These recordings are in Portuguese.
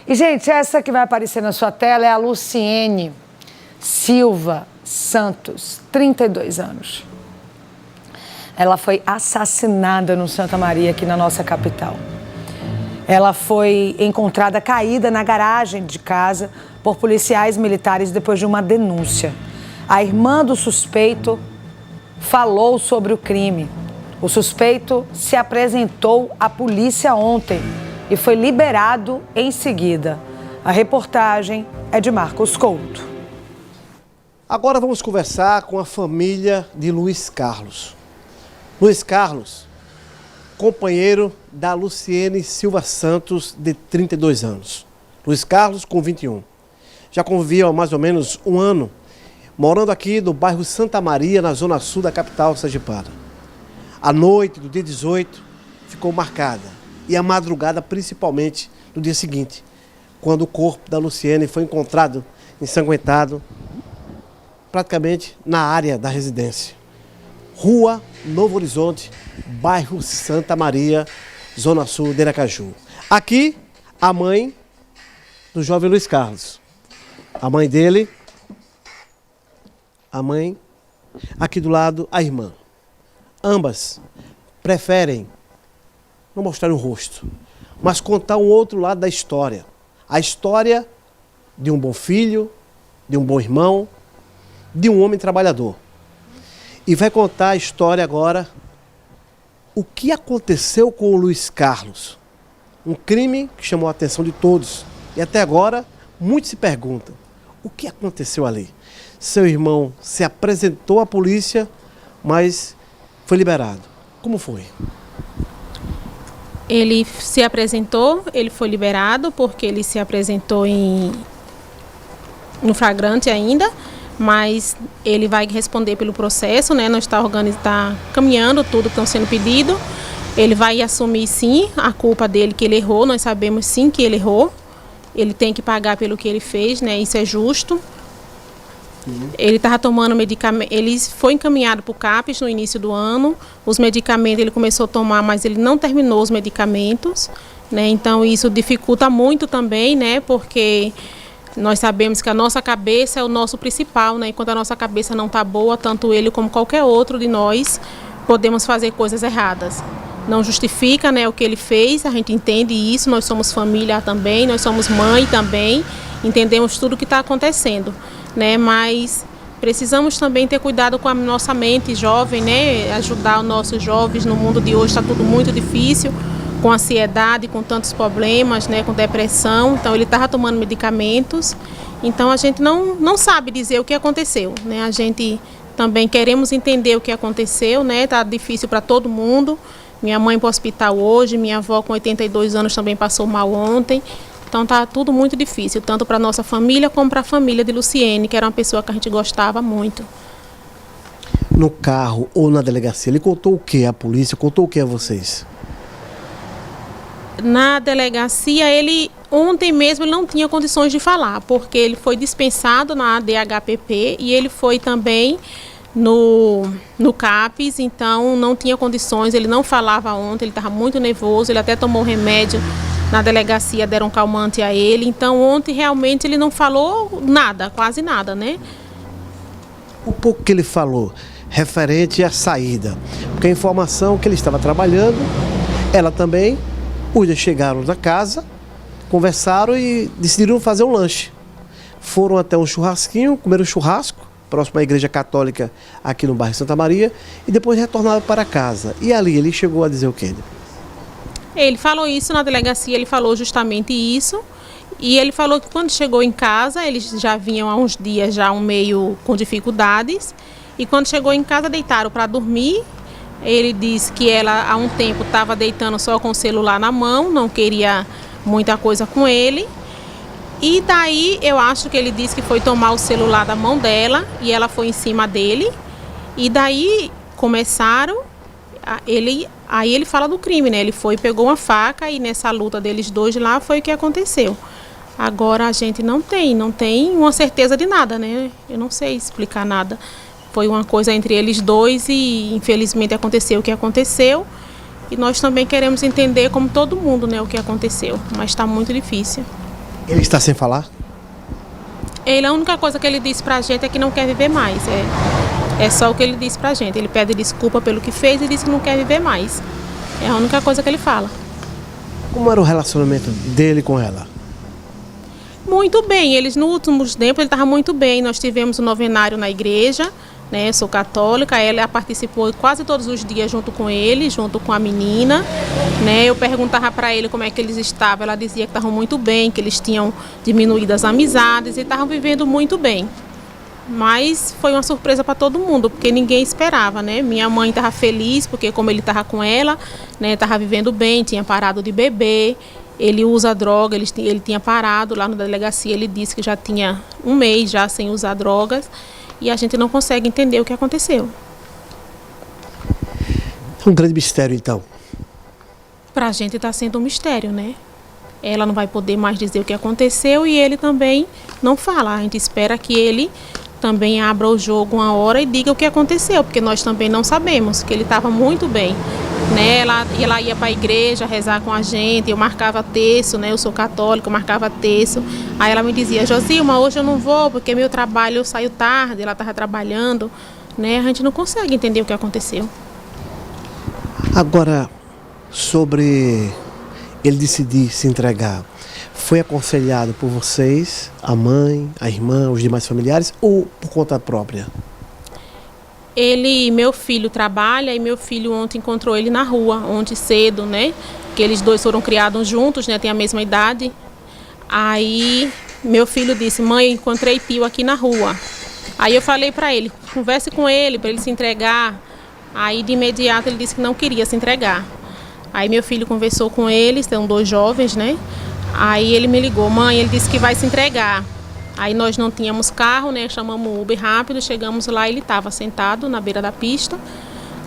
E, gente, essa que vai aparecer na sua tela é a Luciene Silva Santos, 32 anos. Ela foi assassinada no Santa Maria, aqui na nossa capital. Ela foi encontrada caída na garagem de casa por policiais militares depois de uma denúncia. A irmã do suspeito falou sobre o crime. O suspeito se apresentou à polícia ontem e foi liberado em seguida. A reportagem é de Marcos Couto. Agora vamos conversar com a família de Luiz Carlos. Luiz Carlos, companheiro da Luciene Silva Santos, de 32 anos. Luiz Carlos, com 21. Já conviviam há mais ou menos um ano, morando aqui no bairro Santa Maria, na zona sul da capital sergipana. A noite do dia 18 ficou marcada, e a madrugada principalmente no dia seguinte, quando o corpo da Luciene foi encontrado ensanguentado, praticamente na área da residência. Rua Novo Horizonte, bairro Santa Maria, zona sul de Aracaju. Aqui, a mãe do jovem Luiz Carlos. A mãe dele, aqui do lado, a irmã. Ambas preferem não mostrar o rosto, mas contar um outro lado da história. A história de um bom filho, de um bom irmão, de um homem trabalhador. E vai contar a história agora, o que aconteceu com o Luiz Carlos. Um crime que chamou a atenção de todos. E até agora, muitos se perguntam, o que aconteceu ali? Seu irmão se apresentou à polícia, mas foi liberado. Como foi? Ele se apresentou, ele foi liberado, porque ele se apresentou no flagrante ainda, mas ele vai responder pelo processo, né? Nós está caminhando tudo que está sendo pedido. Ele vai assumir sim a culpa dele, que ele errou, nós sabemos sim que ele errou. Ele tem que pagar pelo que ele fez, né? Isso é justo. Ele estava tomando medicamento, ele foi encaminhado para o CAPES no início do ano. Os medicamentos ele começou a tomar, mas ele não terminou os medicamentos, né? Então isso dificulta muito também, né? Porque nós sabemos que a nossa cabeça é o nosso principal, né? E quando a nossa cabeça não está boa, tanto ele como qualquer outro de nós podemos fazer coisas erradas. Não justifica, né, o que ele fez, a gente entende isso, nós somos família também, nós somos mãe também, entendemos tudo o que está acontecendo, né? Mas precisamos também ter cuidado com a nossa mente jovem, né? Ajudar os nossos jovens. No mundo de hoje está tudo muito difícil, com ansiedade, com tantos problemas, né? Com depressão. Então ele estava tomando medicamentos. Então a gente não sabe dizer o que aconteceu, né? A gente também queremos entender o que aconteceu, né? Está difícil para todo mundo. Minha mãe para o hospital hoje, minha avó com 82 anos também passou mal ontem. Então está tudo muito difícil, tanto para a nossa família como para a família de Luciene, que era uma pessoa que a gente gostava muito. No carro ou na delegacia, ele contou o que? A polícia contou o que a vocês? Na delegacia, ontem mesmo ele não tinha condições de falar, porque ele foi dispensado na DHPP e ele foi também no CAPES, então não tinha condições, ele não falava ontem, ele estava muito nervoso, ele até tomou remédio. Na delegacia deram calmante a ele, então ontem realmente ele não falou nada, quase nada, né? O pouco que ele falou referente à saída, porque a informação que ele estava trabalhando, ela também, os dois chegaram na casa, conversaram e decidiram fazer um lanche. Foram até um churrasquinho, comeram churrasco, próximo à igreja católica aqui no bairro Santa Maria, e depois retornaram para casa. E ali ele chegou a dizer o quê? Ele falou isso na delegacia, ele falou justamente isso, e ele falou que quando chegou em casa, eles já vinham há uns dias já meio com dificuldades, e quando chegou em casa deitaram para dormir. Ele disse que ela há um tempo estava deitando só com o celular na mão, não queria muita coisa com ele, e daí eu acho que ele disse que foi tomar o celular da mão dela, e ela foi em cima dele, e daí começaram, aí ele fala do crime, né? Ele foi, pegou uma faca e nessa luta deles dois lá foi o que aconteceu. Agora a gente não tem uma certeza de nada, né? Eu não sei explicar nada. Foi uma coisa entre eles dois e infelizmente aconteceu o que aconteceu. E nós também queremos entender como todo mundo, né, o que aconteceu, mas está muito difícil. Ele está sem falar? Ele, a única coisa que ele disse pra gente é que não quer viver mais. É só o que ele disse pra gente. Ele pede desculpa pelo que fez e disse que não quer viver mais. É a única coisa que ele fala. Como era o relacionamento dele com ela? Muito bem, eles no últimos tempos ele estava muito bem. Nós tivemos um novenário na igreja, né? Eu sou católica, ela participou quase todos os dias junto com ele, junto com a menina, né? Eu perguntava para ele como é que eles estavam, ela dizia que estavam muito bem, que eles tinham diminuído as amizades e estavam vivendo muito bem. Mas foi uma surpresa para todo mundo, porque ninguém esperava, né? Minha mãe estava feliz, porque como ele estava com ela, né? Estava vivendo bem, tinha parado de beber. Ele usa droga, ele tinha parado lá na delegacia, ele disse que já tinha um mês já sem usar drogas e a gente não consegue entender o que aconteceu. É um grande mistério, então. Pra gente está sendo um mistério, né? Ela não vai poder mais dizer o que aconteceu e ele também não fala. A gente espera que ele também abra o jogo uma hora e diga o que aconteceu, porque nós também não sabemos, que ele estava muito bem. Né, ela ia para a igreja rezar com a gente, eu marcava terço, né, eu sou católica, eu marcava terço. Aí ela me dizia, Josilma, hoje eu não vou porque meu trabalho eu saio tarde, ela estava trabalhando, né, a gente não consegue entender o que aconteceu. Agora, sobre ele decidir se entregar, foi aconselhado por vocês, a mãe, a irmã, os demais familiares ou por conta própria? Meu filho trabalha e meu filho ontem encontrou ele na rua, ontem cedo, né? Que eles dois foram criados juntos, né? Tem a mesma idade. Aí meu filho disse, mãe, eu encontrei tio aqui na rua. Aí eu falei para ele, converse com ele para ele se entregar. Aí de imediato ele disse que não queria se entregar. Aí meu filho conversou com eles, são dois jovens, né? Aí ele me ligou, mãe, ele disse que vai se entregar. Aí nós não tínhamos carro, né? Chamamos o Uber rápido, chegamos lá, ele estava sentado na beira da pista,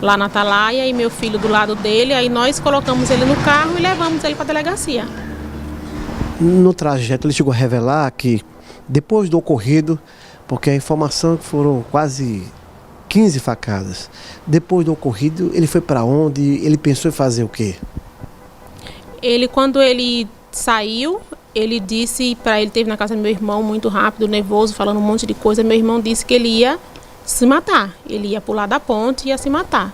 lá na Atalaia, e meu filho do lado dele. Aí nós colocamos ele no carro e levamos ele para a delegacia. No trajeto ele chegou a revelar que depois do ocorrido, porque a informação é que foram quase 15 facadas, depois do ocorrido ele foi para onde? Ele pensou em fazer o quê? Quando ele saiu, ele disse para ele, teve na casa do meu irmão muito rápido, nervoso, falando um monte de coisa. Meu irmão disse que ele ia se matar, ele ia pular da ponte e ia se matar.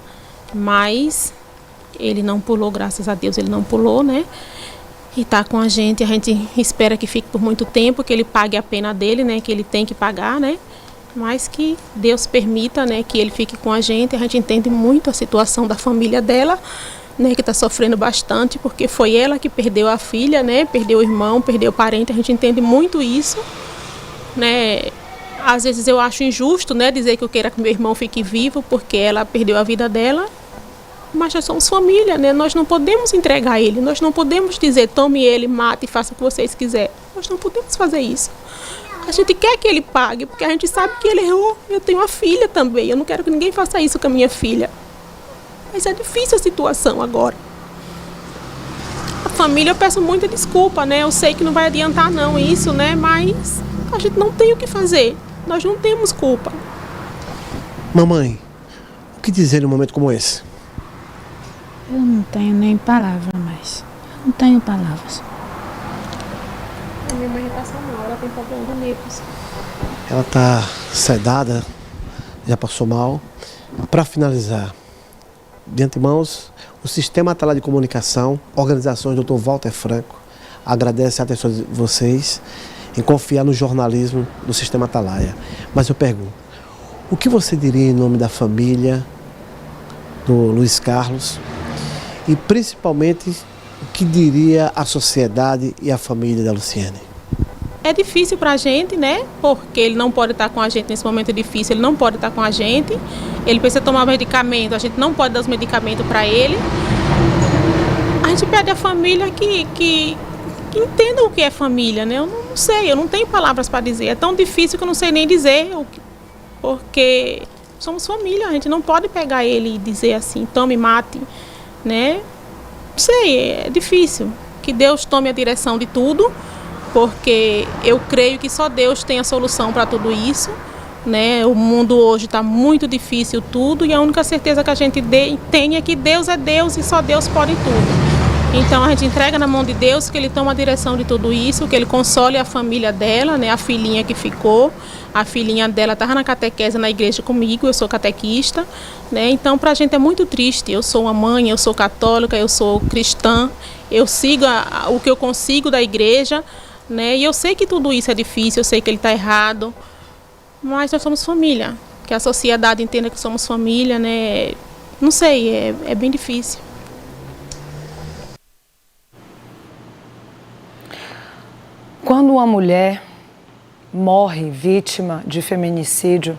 Mas ele não pulou, graças a Deus ele não pulou, né? E está com a gente espera que fique por muito tempo, que ele pague a pena dele, né? Que ele tem que pagar, né? Mas que Deus permita, né? Que ele fique com a gente entende muito a situação da família dela, né, que está sofrendo bastante, porque foi ela que perdeu a filha, né, perdeu o irmão, perdeu o parente, a gente entende muito isso, né. Às vezes eu acho injusto, né, dizer que eu queira que meu irmão fique vivo, porque ela perdeu a vida dela, mas nós somos família, né, nós não podemos entregar ele, nós não podemos dizer, tome ele, mate e faça o que vocês quiserem, nós não podemos fazer isso. A gente quer que ele pague, porque a gente sabe que ele errou, eu tenho uma filha também, eu não quero que ninguém faça isso com a minha filha. Mas é difícil a situação agora. A família, eu peço muita desculpa, né? Eu sei que não vai adiantar não isso, né? Mas a gente não tem o que fazer. Nós não temos culpa. Mamãe, o que dizer num momento como esse? Eu não tenho nem palavra mais. Não tenho palavras. A minha mãe está mal, ela tem problema de nervos. Ela está sedada, já passou mal. Para finalizar, de antemão, o Sistema Atalaia de Comunicação, organizações Dr. Walter Franco, agradece a atenção de vocês em confiar no jornalismo do Sistema Atalaia. Mas eu pergunto, o que você diria em nome da família do Luiz Carlos e principalmente o que diria a sociedade e a família da Luciene? É difícil para a gente, né? Porque ele não pode estar com a gente nesse momento difícil, ele não pode estar com a gente. Ele precisa tomar medicamento, a gente não pode dar os medicamentos para ele. A gente pede à família que entenda o que é família, né? Eu não sei, eu não tenho palavras para dizer. É tão difícil que eu não sei nem dizer, porque somos família, a gente não pode pegar ele e dizer assim, tome, mate, né? Não sei, é difícil. Que Deus tome a direção de tudo, porque eu creio que só Deus tem a solução para tudo isso, né? O mundo hoje está muito difícil tudo e a única certeza que a gente tem é que Deus é Deus e só Deus pode tudo. Então a gente entrega na mão de Deus, que Ele toma a direção de tudo isso, que Ele console a família dela, né, a filhinha que ficou. A filhinha dela estava na catequese na igreja comigo, eu sou catequista, né? Então para a gente é muito triste. Eu sou uma mãe, eu sou católica, eu sou cristã, eu sigo o que eu consigo da igreja, né? E eu sei que tudo isso é difícil, eu sei que ele está errado, mas nós somos família. Que a sociedade entenda que somos família, né? Não sei, é bem difícil. Quando uma mulher morre vítima de feminicídio,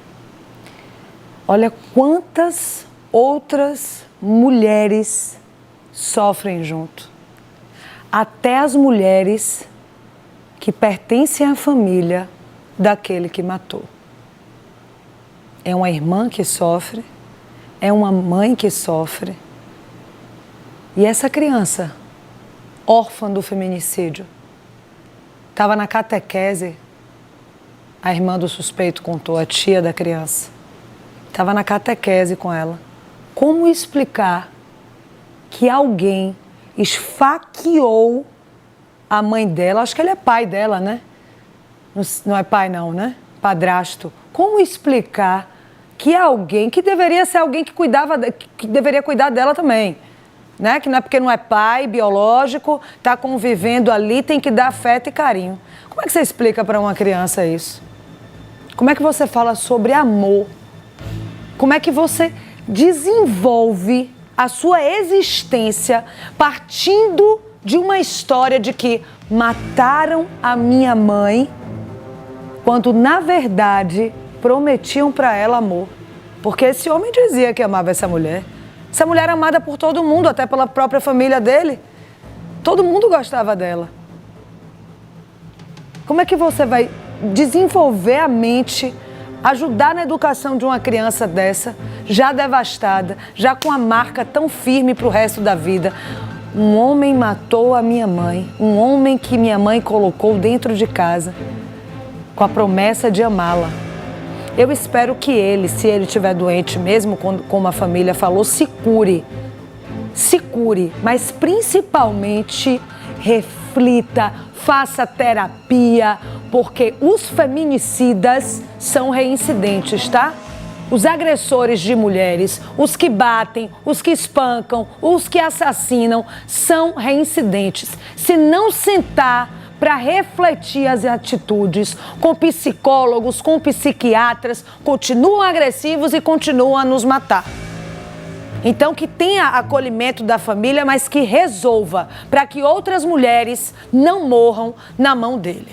olha quantas outras mulheres sofrem junto. Até as mulheres que pertencem à família daquele que matou. É uma irmã que sofre, é uma mãe que sofre. E essa criança, órfã do feminicídio, estava na catequese, a irmã do suspeito contou, a tia da criança. Estava na catequese com ela. Como explicar que alguém esfaqueou a mãe dela? Acho que ele é pai dela, né? Não é pai não, né? Padrasto. Como explicar que alguém, que deveria ser alguém que deveria cuidar dela também, né? Que não é porque não é pai biológico, está convivendo ali, tem que dar afeto e carinho. Como é que você explica para uma criança isso? Como é que você fala sobre amor? Como é que você desenvolve a sua existência partindo de uma história de que mataram a minha mãe, quando na verdade prometiam para ela amor? Porque esse homem dizia que amava essa mulher. Essa mulher era amada por todo mundo, até pela própria família dele. Todo mundo gostava dela. Como é que você vai desenvolver a mente, ajudar na educação de uma criança dessa, já devastada, já com a marca tão firme para o resto da vida? Um homem matou a minha mãe, um homem que minha mãe colocou dentro de casa, com a promessa de amá-la. Eu espero que ele, se ele estiver doente mesmo, como a família falou, se cure, mas principalmente reflita, faça terapia, porque os feminicidas são reincidentes, tá? Os agressores de mulheres, os que batem, os que espancam, os que assassinam, são reincidentes. Se não sentar para refletir as atitudes com psicólogos, com psiquiatras, continuam agressivos e continuam a nos matar. Então, que tenha acolhimento da família, mas que resolva para que outras mulheres não morram na mão dele.